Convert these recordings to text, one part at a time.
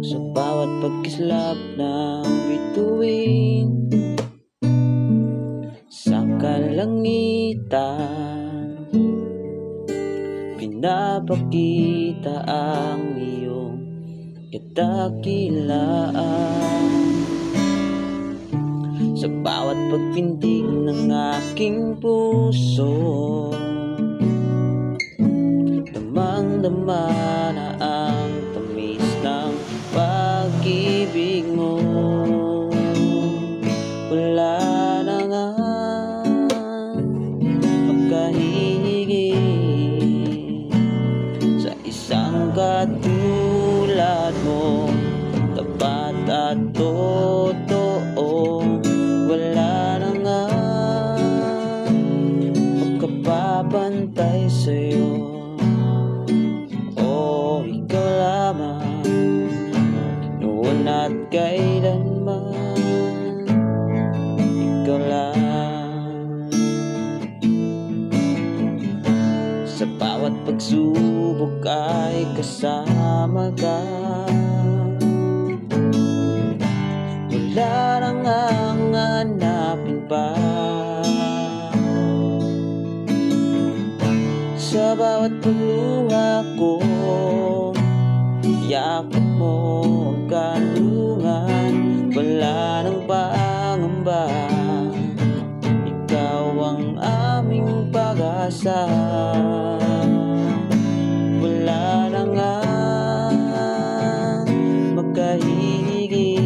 Sa bawat pagkislap ng bituin sa kalangitan, pinapakita ang iyong kadakilaan. Sa bawat pagpintig ng aking puso, damang-dama na ang tamis ng pag-ibig mo. Wala na nga magkahihigit sa isang katulad mo, tapat at totoo. Wala na nga magkapapantay sa'yo. Oh, ikaw lamang, noon at kailanman. Ikaw lang. Sa bawat pagsubok ay kasama ka. Wala nang hanapin pa. Sa bawat pagluha ko, yakap mo ang kanlungan. Wala nang pangamba, ikaw ang aming pag-asa. Wala na nga magkahigit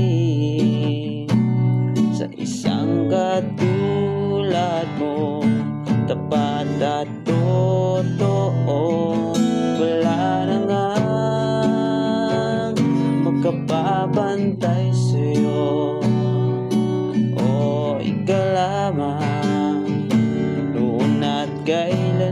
sa isang katulad mo, tapat at totoo. Wala na nga magkapapantay sa'yo. Oh, ikaw lamang, noon at kailan.